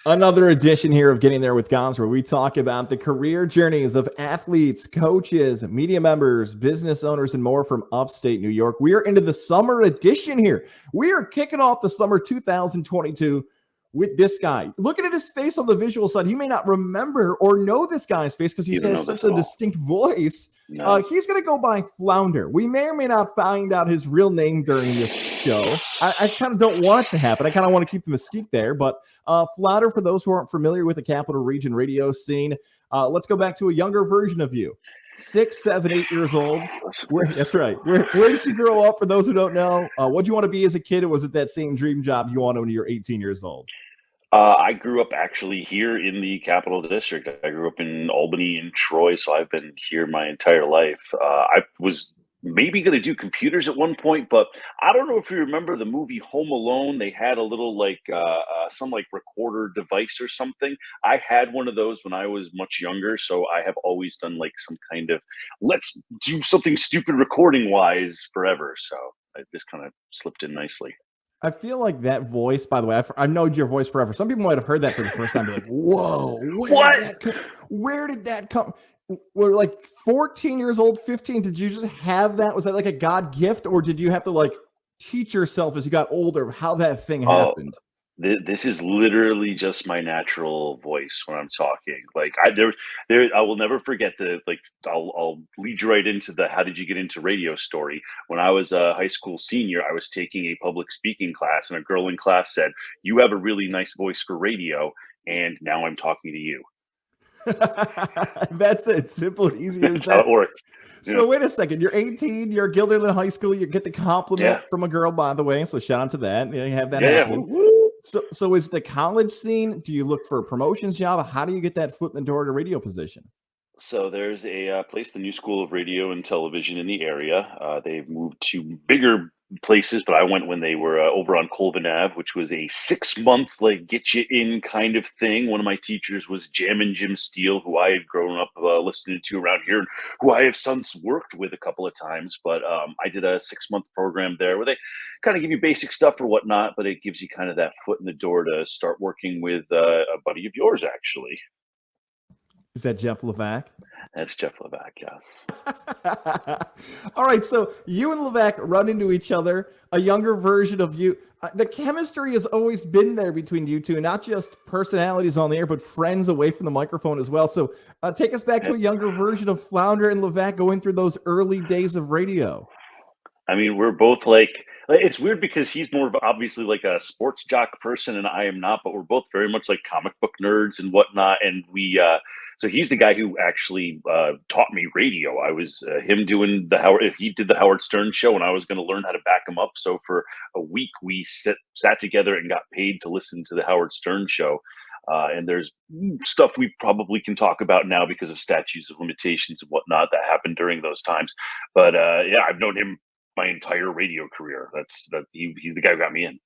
Another edition here of Getting There with Gons, where we talk about the career journeys of athletes, coaches, media members, business owners, and more from upstate New York. We are into the summer edition here. We are kicking off the summer 2022 with this guy. Looking at his face on the visual side, you may not remember or know this guy's face because he has such a distinct voice. No. He's going to go by Flounder. We may or may not find out his real name during this show. I kind of don't want it to happen. I kind of want to keep the mystique there. But Flounder, for those who aren't familiar with the Capital Region radio scene, let's go back to a younger version of you. 6, 7, 8 years old. That's right. Where did you grow up, for those who don't know? What did you want to be as a kid? Or was it that same dream job you wanted when you were 18 years old? I grew up actually here in the Capital District. I grew up in Albany and Troy, so I've been here my entire life. I was maybe going to do computers at one point, but I don't know if you remember the movie Home Alone. They had a little some recorder device or something. I had one of those when I was much younger, so I have always done like some kind of let's do something stupid recording wise forever. So I just kind of slipped in nicely. I feel like that voice, by the way, I've known your voice forever. Some people might have heard that for the first time. Be like, whoa, where did that come? We're like 14 years old, 15. Did you just have that? Was that like a God gift, or did you have to like teach yourself as you got older how that thing happened? This is literally just my natural voice when I'm talking. Like I will never forget I'll lead you right into the how did you get into radio story. When I was a high school senior, I was taking a public speaking class, and a girl in class said, "You have a really nice voice for radio," and now I'm talking to you. That's it. Simple and easy as that. That's how it works. So wait a second. You're 18. You're Gilderland High School. You get the compliment from a girl, by the way. So shout out to that. You have that happen. So is the college scene, do you look for a promotions job? How do you get that foot in the door to radio position? So there's a place, the New School of Radio and Television in the area. They've moved to bigger places, but I went when they were over on Colvin Ave, which was a 6-month, get you in kind of thing. One of my teachers was Jammin' Jim Steele, who I had grown up listening to around here, and who I have since worked with a couple of times. But I did a 6-month program there where they kind of give you basic stuff or whatnot, but it gives you kind of that foot in the door to start working with a buddy of yours, actually. Is that Jeff Levac? That's Jeff Levac, yes. All right, so you and Levac run into each other, a younger version of you. The chemistry has always been there between you two, not just personalities on the air, but friends away from the microphone as well. So take us back to a younger version of Flounder and Levac going through those early days of radio. I mean, we're both it's weird because he's more of obviously like a sports jock person and I am not, but we're both very much like comic book nerds and whatnot. And so he's the guy who actually taught me radio. I was him doing he did the Howard Stern show, and I was going to learn how to back him up. So for a week, we sat together and got paid to listen to the Howard Stern show. And there's stuff we probably can talk about now because of statutes of limitations and whatnot that happened during those times. But I've known him my entire radio career. He's the guy who got me in.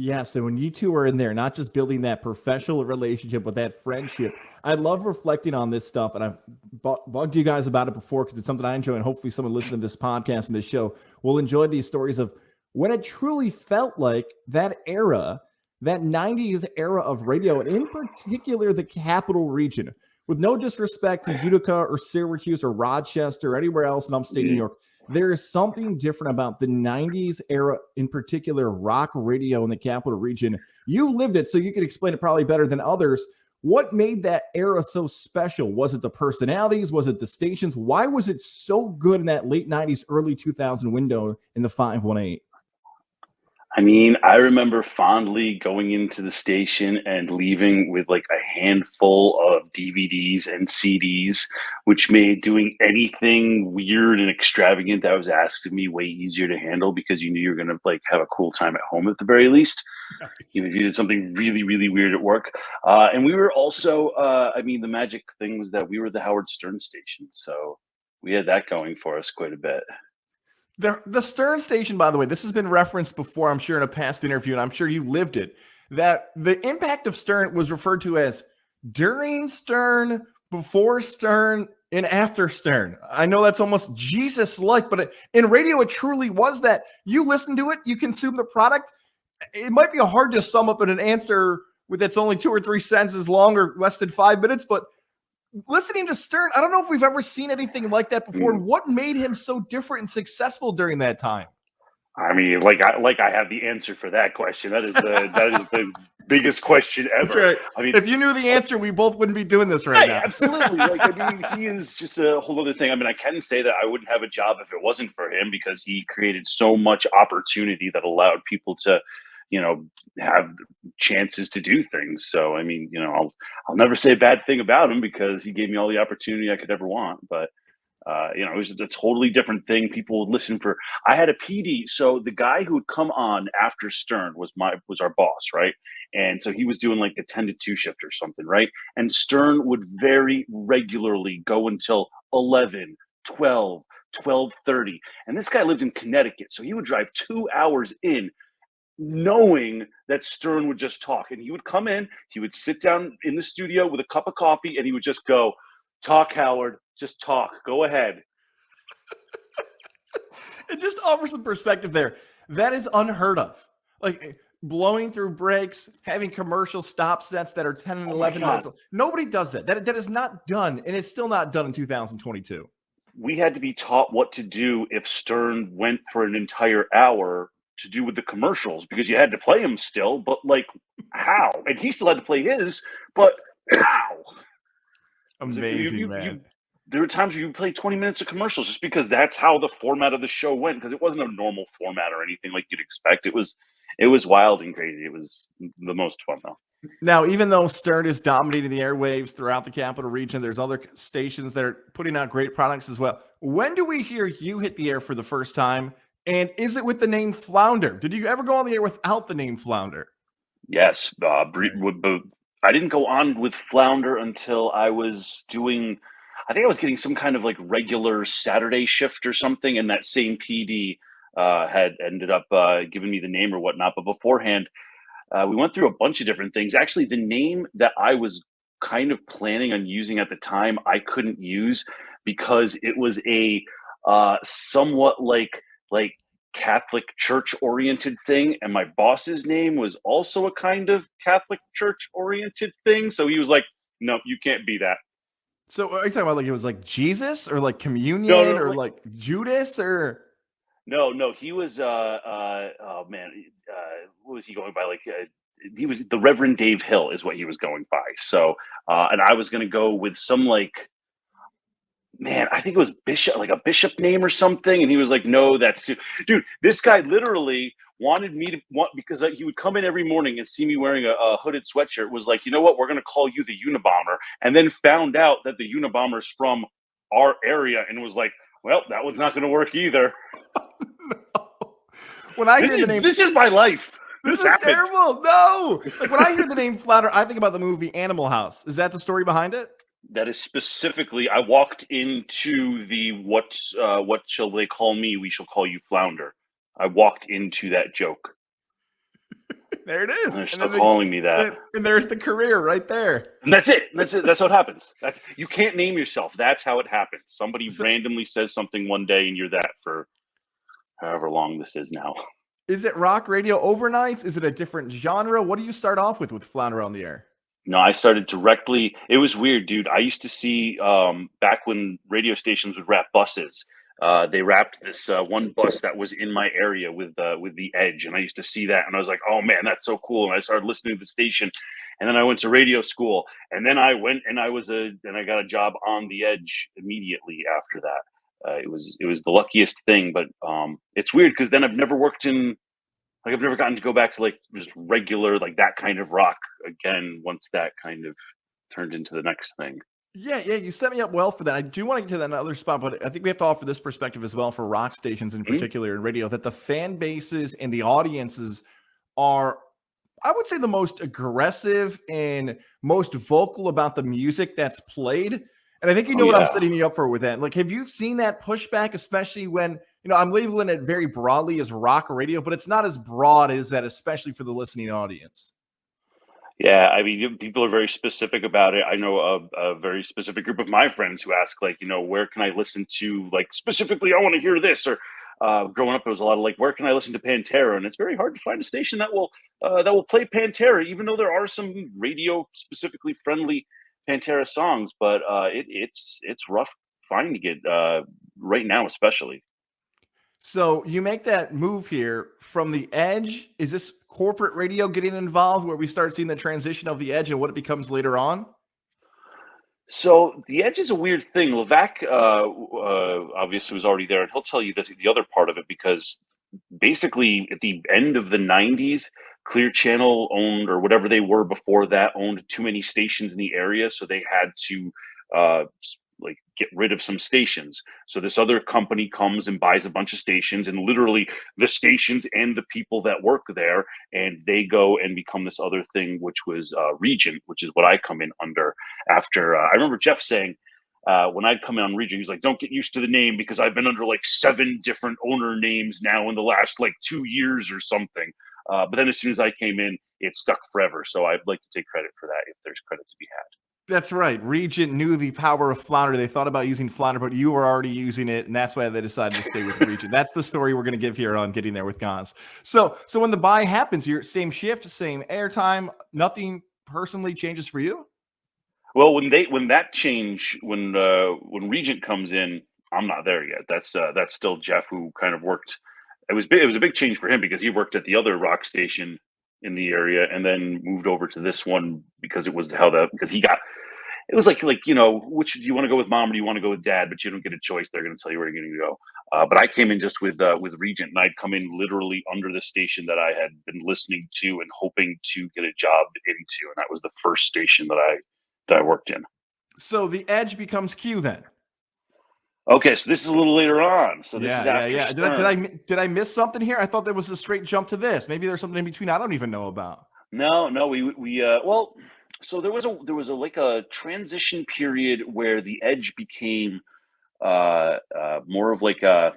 Yeah, so when you two are in there, not just building that professional relationship, but that friendship, I love reflecting on this stuff, and I've bugged you guys about it before because it's something I enjoy, and hopefully someone listening to this podcast and this show will enjoy these stories of when it truly felt like that era, that 90s era of radio, and in particular the Capital Region, with no disrespect to Utica or Syracuse or Rochester or anywhere else in upstate New York. There is something different about the 90s era, in particular, rock radio in the Capital Region. You lived it, so you can explain it probably better than others. What made that era so special? Was it the personalities? Was it the stations? Why was it so good in that late 90s, early 2000 window in the 518? I mean, I remember fondly going into the station and leaving with like a handful of DVDs and CDs, which made doing anything weird and extravagant that was asked of me way easier to handle because you knew you were going to like have a cool time at home at the very least. Nice. Even if you did something really, really weird at work. And we were also, the magic thing was that we were the Howard Stern station. So we had that going for us quite a bit. The Stern station, by the way, this has been referenced before, I'm sure, in a past interview, and I'm sure you lived it, that the impact of Stern was referred to as during Stern, before Stern, and after Stern. I know that's almost Jesus-like, but in radio, it truly was that. You listen to it, you consume the product. It might be hard to sum up in an answer with it's only 2 or 3 sentences long or less than 5 minutes. But listening to Stern, I don't know if we've ever seen anything like that before. And what made him so different and successful during that time? I mean, I have the answer for that question. That is the biggest question ever. That's right. I mean, if you knew the answer, we both wouldn't be doing this right now. Absolutely. Like, I mean, he is just a whole other thing. I mean, I can say that I wouldn't have a job if it wasn't for him, because he created so much opportunity that allowed people to, have chances to do things. So, I mean, I'll never say a bad thing about him, because he gave me all the opportunity I could ever want. But it was a totally different thing. People would listen for. I had a PD, so the guy who would come on after Stern was our boss, right? And so he was doing like the 10 to 2 shift or something, right? And Stern would very regularly go until 11, 12, 12:30. And this guy lived in Connecticut, so he would drive 2 hours in, knowing that Stern would just talk. And he would come in, he would sit down in the studio with a cup of coffee, and he would just go, "Talk, Howard. Just talk. Go ahead." And just offer some perspective there. That is unheard of. Like blowing through breaks, having commercial stop sets that are 10 and 11 minutes. Nobody does that. That is not done, and it's still not done in 2022. We had to be taught what to do if Stern went for an entire hour to do with the commercials, because you had to play him still, but like how? And he still had to play his, but how? Amazing, man. There were times where you play 20 minutes of commercials just because that's how the format of the show went, because it wasn't a normal format or anything like you'd expect. It was wild and crazy. It was the most fun, though. Now, even though Stern is dominating the airwaves throughout the capital region, there's other stations that are putting out great products as well. When do we hear you hit the air for the first time? And is it with the name Flounder? Did you ever go on the air without the name Flounder? Yes. I didn't go on with Flounder until I was doing, I think I was getting some kind of like regular Saturday shift or something, and that same PD had ended up giving me the name or whatnot. But beforehand, we went through a bunch of different things. Actually, the name that I was kind of planning on using at the time, I couldn't use, because it was a somewhat like Catholic church oriented thing, and my boss's name was also a kind of Catholic church oriented thing. So he was like, "No, you can't be that." So are you talking about like it was like Jesus or like communion or like Judas or? No, he was oh man, what was he going by? Like he was the Reverend Dave Hill is what he was going by. So and I was going to go with some like, man, I think it was bishop, like a bishop name or something. And he was like, "No, that's dude." This guy literally wanted me to because he would come in every morning and see me wearing a hooded sweatshirt. Was like, "You know what? We're going to call you the Unabomber." And then found out that the Unabomber's from our area, and was like, "Well, that one's not going to work either." No. When I hear the name, this is my life. This is terrible. No, like when I hear the name Flounder, I think about the movie Animal House. Is that the story behind it? That is specifically, I walked into the what shall they call me? We shall call you Flounder. I walked into that joke. There it is. And they're still calling me that. And there's the career right there. And that's it. That's it. That's how it happens. You can't name yourself. That's how it happens. Somebody randomly says something one day, and you're that for however long this is now. Is it rock radio overnights? Is it a different genre? What do you start off with Flounder on the air? No, I started directly. It was weird, dude. I used to see back when radio stations would wrap buses. They wrapped this one bus that was in my area with the Edge, and I used to see that, and I was like, "Oh man, that's so cool!" And I started listening to the station, and then I went to radio school, and then I went and I got a job on the Edge immediately after that. It was the luckiest thing, but it's weird because then I've never gotten to go back to like just regular like that kind of rock again once that kind of turned into the next thing. Yeah, you set me up well for that. I do want to get to that other spot, but I think we have to offer this perspective as well for rock stations in particular and radio, that the fan bases and the audiences are, I would say, the most aggressive and most vocal about the music that's played. And I think you know what I'm setting you up for with that. Like, have you seen that pushback, especially when, I'm labeling it very broadly as rock radio, but it's not as broad as that, especially for the listening audience. Yeah, I mean, people are very specific about it. I know a very specific group of my friends who ask, like, where can I listen to, like, specifically, I want to hear this, or growing up, there was a lot of like, where can I listen to Pantera? And it's very hard to find a station that will play Pantera, even though there are some radio specifically friendly Pantera songs. But it's rough finding it right now, especially. So you make that move here from the edge. Is this corporate radio getting involved where we start seeing the transition of the edge and what it becomes later on? So the edge is a weird thing. Levac obviously was already there, and he'll tell you the other part of it because basically at the end of the 90s, Clear Channel owned, or whatever they were before that, owned too many stations in the area, so they had to like get rid of some stations. So this other company comes and buys a bunch of stations, and literally the stations and the people that work there, and they go and become this other thing, which was Regent, which is what I come in under. After I remember Jeff saying, when I'd come in on Region, he's like, "Don't get used to the name because I've been under like 7 different owner names now in the last like 2 years or something." But then as soon as I came in, it stuck forever. So I'd like to take credit for that if there's credit to be had. That's right. Regent knew the power of Flounder. They thought about using Flounder, but you were already using it, and that's why they decided to stay with Regent. That's the story we're going to give here on Getting There with Gons. So when the buy happens, you're same shift, same airtime, nothing personally changes for you? Well, when Regent comes in, I'm not there yet. That's still Jeff, who kind of worked. It was a big change for him because he worked at the other rock station in the area and then moved over to this one because it was how the because he got it was like which do you want to go with, mom, or do you want to go with dad? But you don't get a choice. They're going to tell you where you're going to go. But I came in just with Regent, and I'd come in literally under the station that I had been listening to and hoping to get a job into, and that was the first station that I worked in. So the edge becomes Q then. Okay, so this is a little later on. So this is after Yeah. Stern. Did I miss something here? I thought there was a straight jump to this. Maybe there's something in between I don't even know about. No, well, so there was a like a transition period where the Edge became more of like a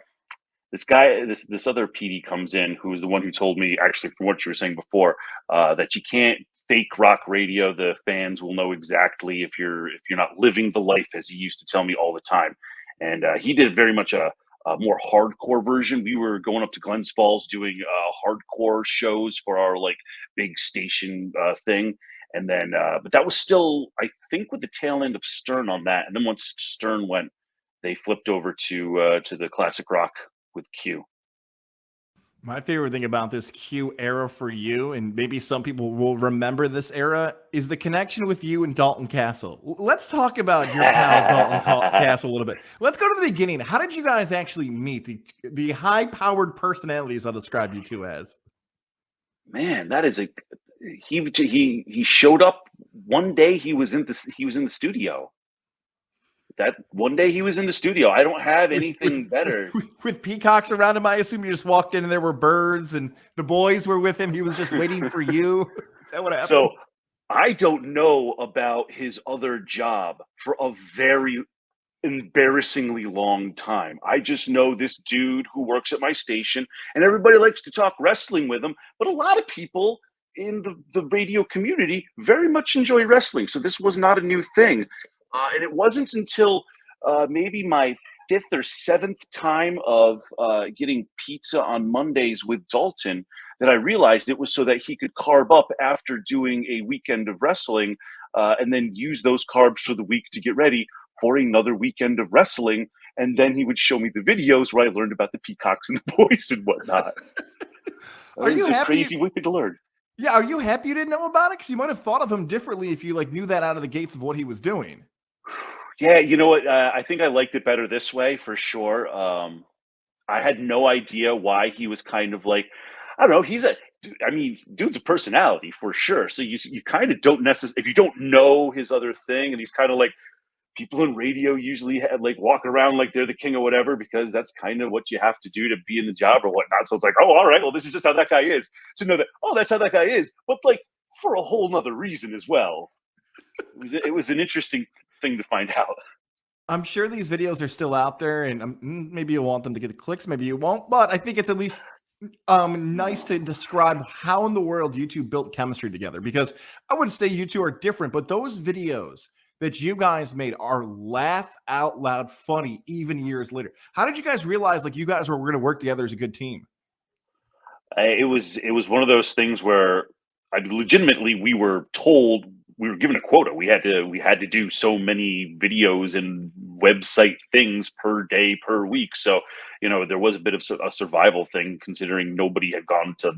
this guy, this other PD comes in, who's the one who told me, actually, from what you were saying before, that you can't fake rock radio. The fans will know exactly if you're not living the life, as he used to tell me all the time. And he did very much a more hardcore version. We were going up to Glens Falls doing hardcore shows for our like big station thing. And then, but that was still, I think, with the tail end of Stern on that. And then once Stern went, they flipped over to the classic rock with Q. My favorite thing about this Q era for you, and maybe some people will remember this era, is the connection with you and Dalton Castle. Let's talk about your pal Castle a little bit. Let's go to the beginning. How did you guys actually meet? The high-powered personalities I'll describe you two as. Man, that is a he showed up one day. He was in the studio. That one day he was in the studio. I don't have anything better. With peacocks around him, I assume you just walked in and there were birds and the boys were with him. He was just waiting for you. Is that what happened? So I don't know about his other job for a very embarrassingly long time. I just know this dude who works at my station, and everybody likes to talk wrestling with him, but a lot of people in the radio community very much enjoy wrestling. So this was not a new thing. And it wasn't until maybe my 5th or 7th time of getting pizza on Mondays with Dalton that I realized it was so that he could carb up after doing a weekend of wrestling, and then use those carbs for the week to get ready for another weekend of wrestling. And then he would show me the videos where I learned about the peacocks and the boys and whatnot. Are you It's a happy? crazy way to learn. Yeah, are you happy you didn't know about it? Because you might have thought of him differently if you like knew that out of the gates of what he was doing. Yeah, you know what? I think I liked it better this way for sure. I had no idea why he was kind of like, I don't know. I mean, dude's a personality for sure. So you kind of don't necessarily, if you don't know his other thing, and he's kind of like, people in radio usually like walk around like they're the king or whatever, because that's kind of what you have to do to be in the job or whatnot. So it's like, oh, all right, well, this is just how that guy is. To know that, oh, that's how that guy is, but like for a whole nother reason as well. It was an interesting thing to find out. I'm sure these videos are still out there, and maybe you'll want them to get the clicks, maybe you won't. But I think it's at least nice to describe how in the world you two built chemistry together, because I would say you two are different, but those videos that you guys made are laugh out loud funny even years later. How did you guys realize like you guys were going to work together as a good team? It was one of those things where I legitimately we were told we were given a quota. We had to do so many videos and website things per day per week. So there was a bit of a survival thing considering nobody had gone to,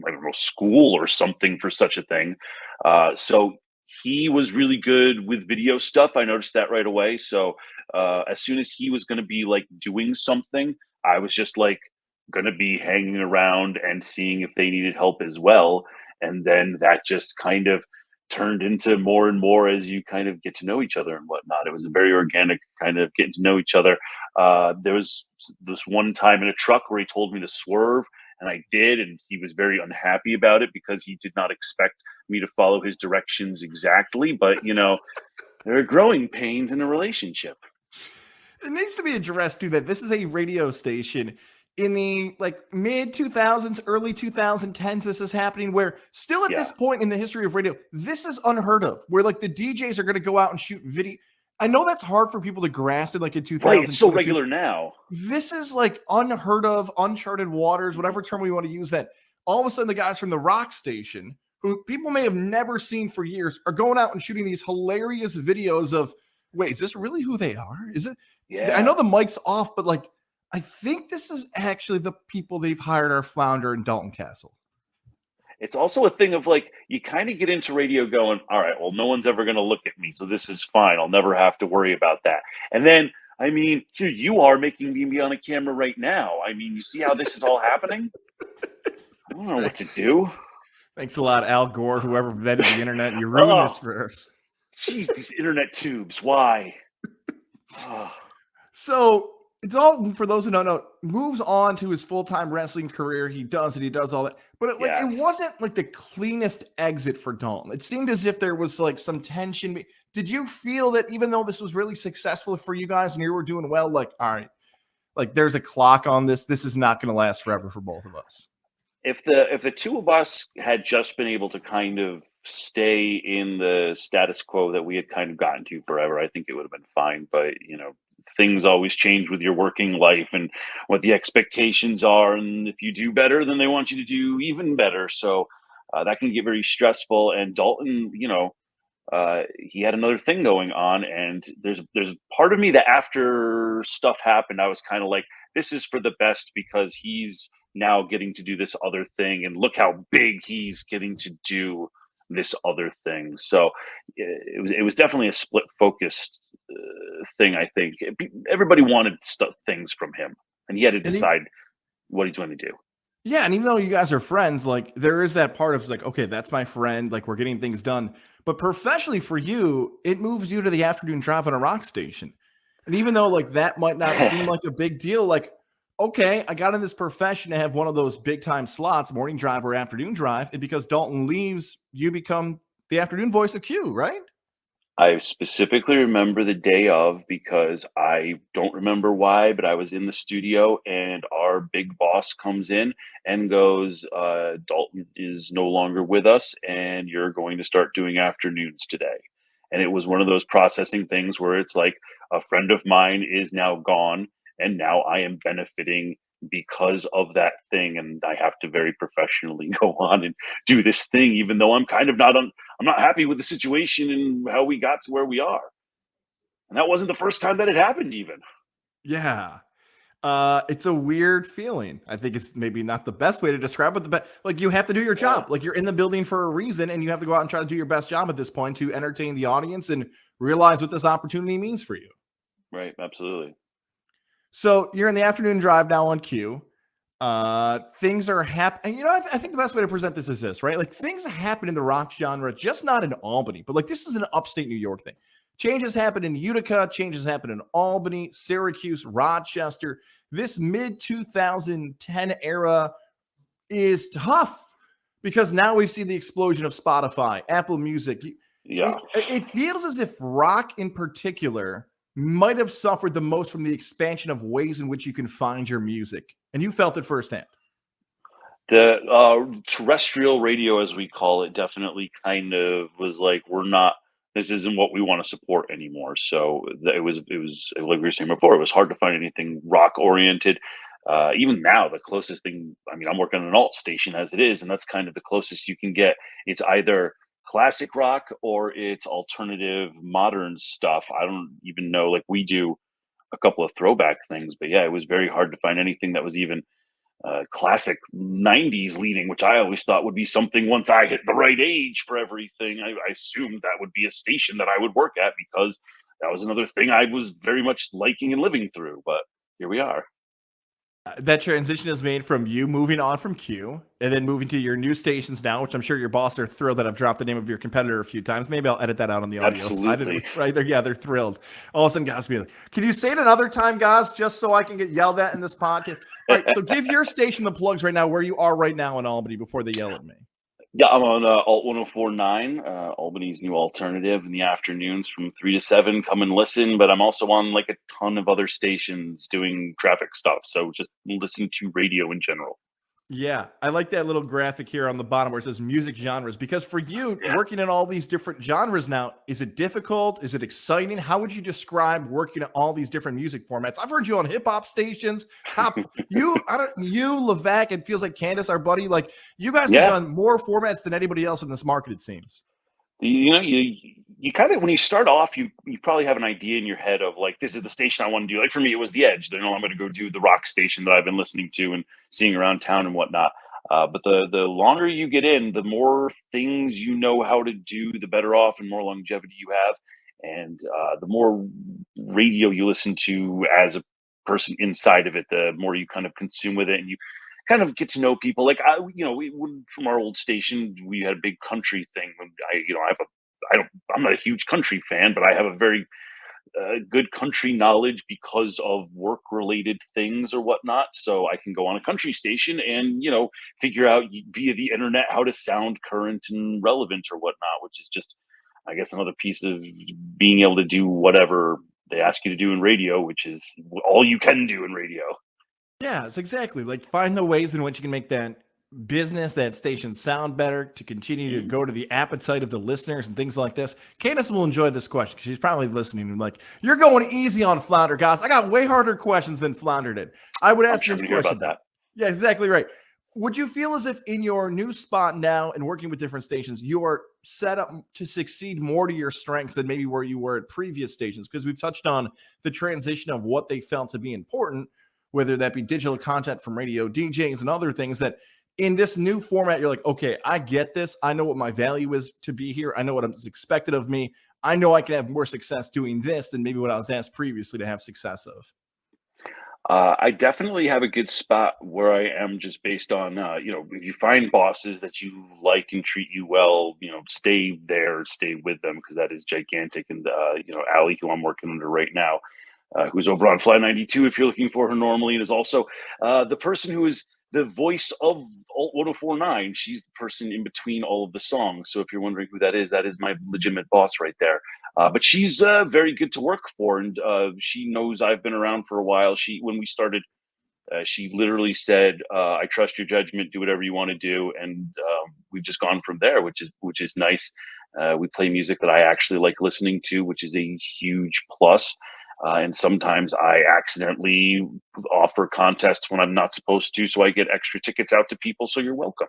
I don't know, school or something for such a thing. So he was really good with video stuff. I noticed that right away. So as soon as he was going to be like doing something, I was just like going to be hanging around and seeing if they needed help as well. And then that just kind of turned into more and more as you kind of get to know each other and whatnot. It was a very organic kind of getting to know each other. There was this one time in a truck where he told me to swerve, and I did, and he was very unhappy about it because he did not expect me to follow his directions exactly. But there are growing pains in a relationship. It needs to be addressed too that this is a radio station in the like mid 2000s, early 2010s. This is happening where still at Yeah, this point in the history of radio, this is unheard of. Where like the DJs are going to go out and shoot video. I know that's hard for people to grasp in like in right. It's so 2022. regular now. This is like unheard of, uncharted waters, Mhm. whatever term we want to use. That all of a sudden the guys from the rock station, who people may have never seen for years, are going out and shooting these hilarious videos of, wait, is this really who they are? Is it? I know Yeah. the mic's off, but like, I think this is actually the people they've hired are Flounder and Dalton Castle. It's also a thing of like you kind of get into radio going, all right, well, no one's ever going to look at me, so this is fine. I'll never have to worry about that. And then, I mean, here you are making me be on a camera right now. I mean, you see how this is all happening? I don't know what to do. Thanks a lot, Al Gore, whoever invented the internet. You ruined this Oh, for us. jeez, these internet tubes. Why? Oh, So Dalton, for those who don't know, moves on to his full-time wrestling career. He does it. He does all that. But it yes. wasn't like the cleanest exit for Dalton. It seemed as if there was like some tension. Did you feel that even though this was really successful for you guys and you were doing well, like, all right, like there's a clock on this. This is not going to last forever for both of us. If the two of us had just been able to kind of stay in the status quo that we had kind of gotten to forever, I think it would have been fine. But things always change with your working life and what the expectations are, and if you do better, then they want you to do even better. So that can get very stressful. And Dalton, he had another thing going on, and there's a part of me that after stuff happened, I was kind of like, this is for the best because he's now getting to do this other thing, and look how big he's getting to do this other thing. So it was definitely a split focused thing. I think everybody wanted stuff things from him, and he had to And he, decide what he's going to do. yeah, and even though you guys are friends, like there is that part of like, okay, that's my friend, like we're getting things done. But professionally for you, it moves you to the afternoon drive on a rock station. And even though like that might not seem like a big deal, like, okay, I got in this profession to have one of those big time slots, morning drive or afternoon drive. And because Dalton leaves, you become the afternoon voice of Q, right? I specifically remember the day of because I don't remember why, but I was in the studio and our big boss comes in and goes, Dalton is no longer with us and you're going to start doing afternoons today. And it was one of those processing things where it's like a friend of mine is now gone and now I am benefiting because of that thing. And I have to very professionally go on and do this thing, even though I'm kind of not on I'm not happy with the situation and how we got to where we are. And that wasn't the first time that it happened even. Yeah. It's a weird feeling. I think it's maybe not the best way to describe it, but like you have to do your Yeah, job. Like you're in the building for a reason, and you have to go out and try to do your best job at this point to entertain the audience and realize what this opportunity means for you. right, absolutely. So you're in the afternoon drive now on Q. Things are happening. You know, I think the best way to present this is this, right? Like things happen in the rock genre, just not in Albany, but like this is an upstate New York thing. Changes happen in Utica, changes happen in Albany, Syracuse, Rochester. This mid 2010 era is tough because now we've seen the explosion of Spotify, Apple Music. Yeah. It feels as if rock in particular might have suffered the most from the expansion of ways in which you can find your music. And you felt it firsthand. The terrestrial radio, as we call it, definitely kind of was like, we're not this isn't what we want to support anymore. So it was like we were saying before, it was hard to find anything rock oriented. Even now, the closest thing, I mean, I'm working on an alt station as it is, and that's kind of the closest you can get. It's either classic rock or it's alternative modern stuff. I don't even know, like we do a couple of throwback things, but yeah, it was very hard to find anything that was even classic 90s leaning, which I always thought would be something once I hit the right age for everything. I assumed that would be a station that I would work at because that was another thing I was very much liking and living through. But here we are. That transition is made from you moving on from Q and then moving to your new stations now, which I'm sure your boss are thrilled that I've dropped the name of your competitor a few times. Maybe I'll edit that out on the audio side. Absolutely. Right there. Yeah, they're thrilled. All of a sudden, guys be like, can you say it another time, guys, just so I can get yelled at in this podcast? All right. So give your station the plugs right now, where you are right now in Albany before they yell at me. Yeah, I'm on Alt 1049, Albany's new alternative in the afternoons from 3 to 7. Come and listen. But I'm also on like a ton of other stations doing traffic stuff. So just listen to radio in general. Yeah, I like that little graphic here on the bottom where it says music genres, because for you, Yeah. working in all these different genres now, is it difficult? Is it exciting? How would you describe working at all these different music formats? I've heard you on hip hop stations, Levac, it feels like Candace, our buddy, like you guys have Yeah. done more formats than anybody else in this market, it seems. You kind of, when you start off, you probably have an idea in your head of like, this is the station I want to do. Like for me, it was the Edge. You know, I'm going to go do the rock station that I've been listening to and seeing around town and whatnot. But the longer you get in, the more things you know how to do, the better off and more longevity you have, and the more radio you listen to as a person inside of it, the more you kind of consume with it, and you kind of get to know people. Like from our old station, we had a big country thing. I have a, I don't, I'm not a huge country fan, but I have a very good country knowledge because of work related things or whatnot. So I can go on a country station and figure out via the internet how to sound current and relevant or whatnot, which is just, I guess, another piece of being able to do whatever they ask you to do in radio, which is all you can do in radio. Yeah, it's exactly like find the ways in which you can make that business, that station sound better to continue to go to the appetite of the listeners and things like this. Candace will enjoy this question because she's probably listening and like, you're going easy on Flounder, guys. I got way harder questions than Flounder did. I would ask I'm this sure hear question. about that. Yeah, exactly right. Would you feel as if in your new spot now and working with different stations, you are set up to succeed more to your strengths than maybe where you were at previous stations? Because we've touched on the transition of what they felt to be important, whether that be digital content from radio DJs and other things that in this new format, you're like, okay, I get this. I know what my value is to be here. I know what is expected of me. I know I can have more success doing this than maybe what I was asked previously to have success of. I definitely have a good spot where I am just based on, if you find bosses that you like and treat you well, stay there, stay with them because that is gigantic. And, Allie, who I'm working under right now, who's over on Fly 92, if you're looking for her normally, and is also the person who is the voice of Alt 1049. She's the person in between all of the songs. So if you're wondering who that is my legitimate boss right there. But she's very good to work for, and she knows I've been around for a while. When we started, she literally said, "I trust your judgment. Do whatever you want to do," and we've just gone from there, which is nice. We play music that I actually like listening to, which is a huge plus. And sometimes I accidentally offer contests when I'm not supposed to, so I get extra tickets out to people. So you're welcome.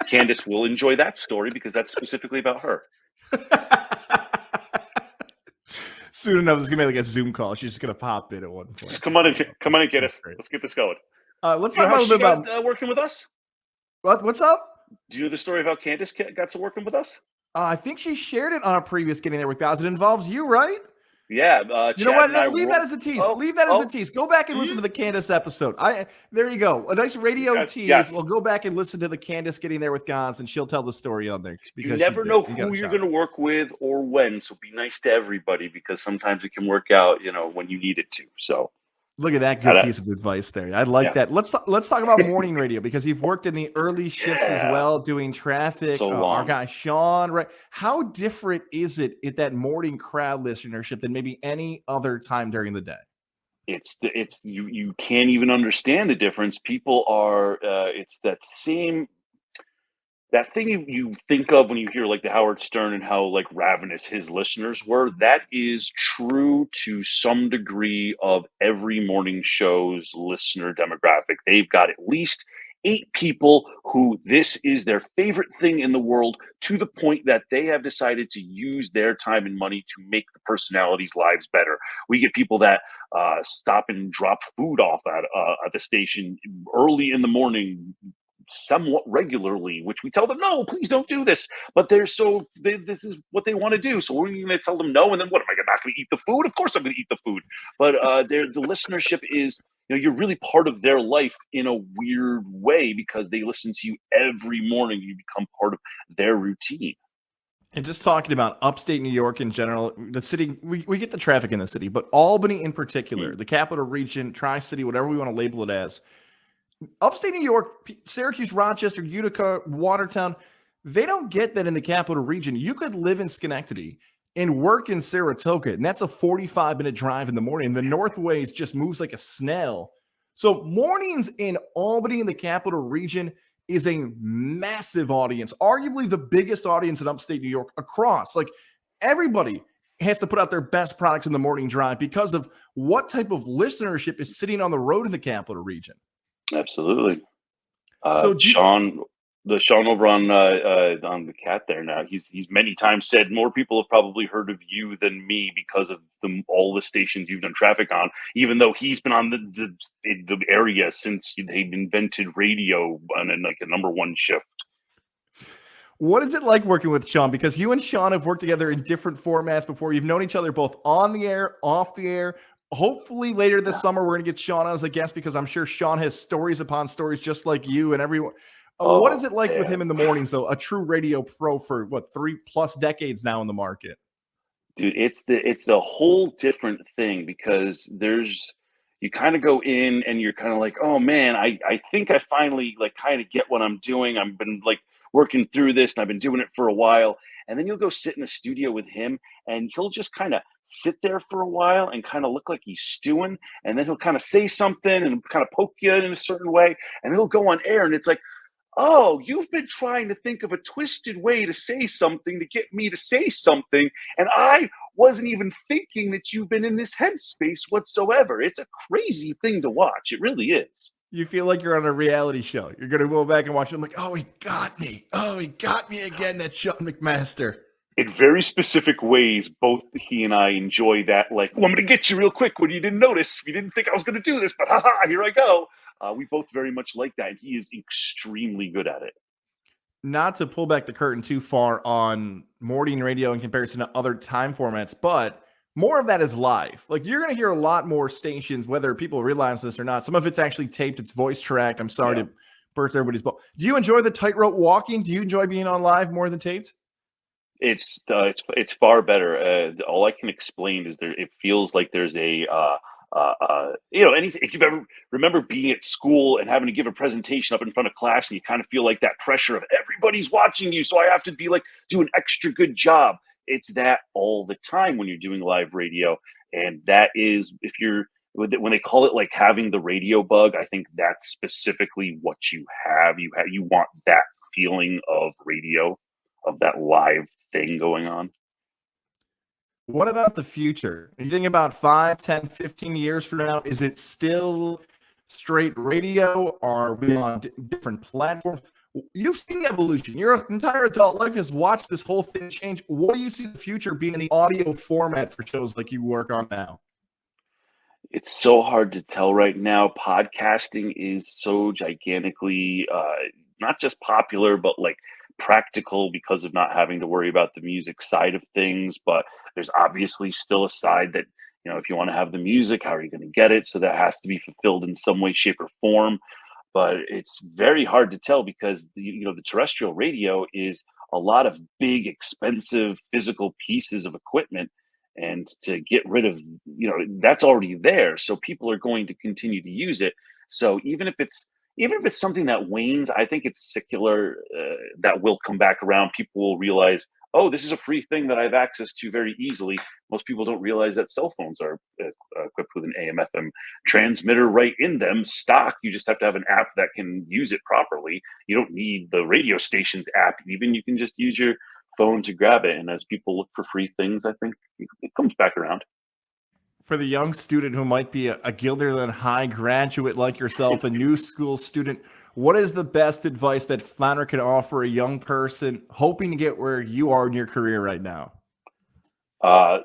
Candace will enjoy that story because that's specifically about her. Soon enough, it's gonna be like a Zoom call. She's just gonna pop in at one point. Just come on and get us. Great. Let's get this going. Let's You talk know a how little she bit about got working with us? what's up. Do you know the story of how Candace got to working with us? I think she shared it on a previous Getting There with Guys. It involves you, right? Yeah, You know Chad what? and I Leave that as a tease. Oh, Leave that as a oh, tease. Go back and listen to the Candace episode. There you go. A nice radio Yes, tease. yes. We'll go back and listen to the Candace Getting There with Guys, and she'll tell the story on there. You never know who you're going to work with or when, so be nice to everybody because sometimes it can work out, when you need it to. So look at that good piece of advice there. I like that. Let's talk about morning radio because you've worked in the early shifts as well, doing traffic. So our guy Sean, right? How different is it at that morning crowd listenership than maybe any other time during the day? You can't even understand the difference. People are it's that same that thing you think of when you hear like the Howard Stern and how like ravenous his listeners were, that is true to some degree of every morning show's listener demographic. They've got at least 8 people who this is their favorite thing in the world, to the point that they have decided to use their time and money to make the personalities' lives better. We get people that stop and drop food off at the station early in the morning, somewhat regularly, which we tell them, no, please don't do this. But this is what they want to do. So we're going to tell them no. And then what am I not going to eat the food? Of course I'm going to eat the food. But the listenership is, you're really part of their life in a weird way, because they listen to you every morning. You become part of their routine. And just talking about upstate New York in general, the city, we get the traffic in the city, but Albany in particular, the capital region, Tri-City, whatever we want to label it as, upstate New York, Syracuse, Rochester, Utica, Watertown, they don't get that in the capital region. You could live in Schenectady and work in Saratoga, and that's a 45-minute drive in the morning. The Northways just moves like a snail. So mornings in Albany in the capital region is a massive audience, arguably the biggest audience in upstate New York across. Like, everybody has to put out their best products in the morning drive because of what type of listenership is sitting on the road in the capital region. Absolutely. So Sean over on the cat there now. He's many times said more people have probably heard of you than me because of all the stations you've done traffic on. Even though he's been on the area since they invented radio on like a #1 shift. what is it like working with Sean? Because you and Sean have worked together in different formats before. You've known each other both on the air, off the air. Hopefully later this summer, we're going to get Sean as a guest, because I'm sure Sean has stories upon stories just like you and everyone. What is it like with him in the mornings, though? A true radio pro for 3+ decades now in the market. Dude, it's a whole different thing, because you kind of go in and you're kind of like, oh man, I think I finally like kind of get what I'm doing. I've been like working through this and I've been doing it for a while. And then you'll go sit in a studio with him, and he'll just kind of sit there for a while and kind of look like he's stewing. And then he'll kind of say something and kind of poke you in a certain way. And he'll go on air, and it's like, oh, you've been trying to think of a twisted way to say something to get me to say something, and I wasn't even thinking that you've been in this headspace whatsoever. It's a crazy thing to watch. It really is. You feel like you're on a reality show. You're going to go back and watch it. I'm like, oh, he got me. Oh, he got me again, that Sean McMaster. In very specific ways, both he and I enjoy that. Like, well, I'm going to get you real quick when you didn't notice. You didn't think I was going to do this, but haha, here I go. We both very much like that. And he is extremely good at it. Not to pull back the curtain too far on morning radio in comparison to other time formats, but more of that is live. Like, you're going to hear a lot more stations, whether people realize this or not. Some of it's actually taped, it's voice tracked. I'm sorry to burst everybody's bubble. Do you enjoy the tightrope walking? Do you enjoy being on live more than taped? It's far better. All I can explain is it feels like there's a if you've ever remember being at school and having to give a presentation up in front of class, and you kind of feel like that pressure of everybody's watching you, so I have to be like do an extra good job. It's that all the time when you're doing live radio, and that is if you're when they call it like having the radio bug. I think that's specifically what you have. You want that feeling of radio, of that live thing going on. What about the future? Are you thinking about 5, 10, 15 years from now? Is it still straight radio? Are we on different platforms? You've seen the evolution. Your entire adult life has watched this whole thing change. What do you see the future being in the audio format for shows like you work on now? It's so hard to tell right now. Podcasting is so gigantically not just popular, but like practical because of not having to worry about the music side of things. But there's obviously still a side that, if you want to have the music, how are you going to get it? So that has to be fulfilled in some way, shape, or form. But it's very hard to tell because the terrestrial radio is a lot of big, expensive physical pieces of equipment, and to get rid of that's already there, so people are going to continue to use it. So even if it's something that wanes, I think it's secular, that will come back around. People will realize, oh, this is a free thing that I have access to very easily. Most people don't realize that cell phones are equipped with an AM/FM transmitter right in them, stock. You just have to have an app that can use it properly. You don't need the radio station's app. Even you can just use your phone to grab it. And as people look for free things, I think it comes back around. For the young student who might be a Gilder than High graduate like yourself, a new school student, what is the best advice that Flounder can offer a young person hoping to get where you are in your career right now?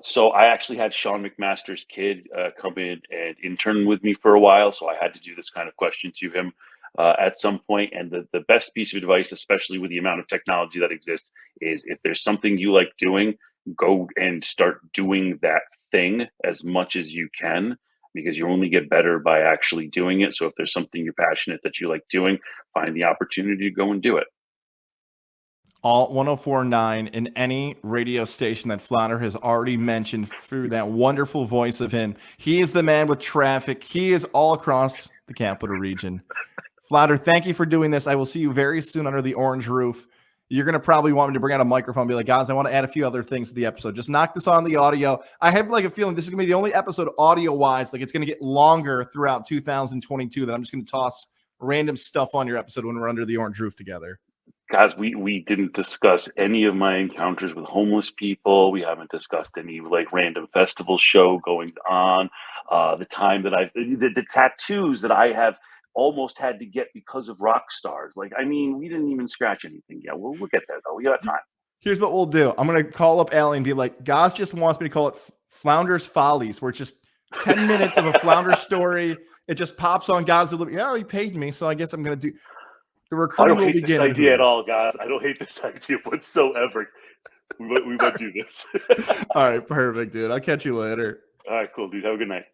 So I actually had Sean McMaster's kid come in and intern with me for a while, so I had to do this kind of question to him at some point. And the best piece of advice, especially with the amount of technology that exists, is if there's something you like doing, go and start doing that thing as much as you can, because you only get better by actually doing it. So if there's something you're passionate that you like doing, find the opportunity to go and do it. Alt 1049 in any radio station that Flounder has already mentioned through that wonderful voice of him. He is the man with traffic. He is all across the capital region. Flounder, thank you for doing this. I will see you very soon under the orange roof. You're going to probably want me to bring out a microphone and be like, guys, I want to add a few other things to the episode. Just knock this on the audio. I have like a feeling this is going to be the only episode audio-wise, like it's going to get longer throughout 2022 that I'm just going to toss random stuff on your episode when we're under the orange roof together. Guys, we didn't discuss any of my encounters with homeless people. We haven't discussed any like random festival show going on. The time that the tattoos that I have almost had to get because of rock stars. Like, I mean, we didn't even scratch anything yet. We'll get there though. We got time. Here's what we'll do. I'm going to call up Allie and be like, Goz just wants me to call it Flounder's Follies, where it's just 10 minutes of a Flounder story. It just pops on Goz. He paid me, so I guess I'm going to do. The I recruiting don't will hate begin. this idea at all, guys. I don't hate this idea whatsoever. We might do this. All right, perfect, dude. I'll catch you later. All right, cool, dude. Have a good night.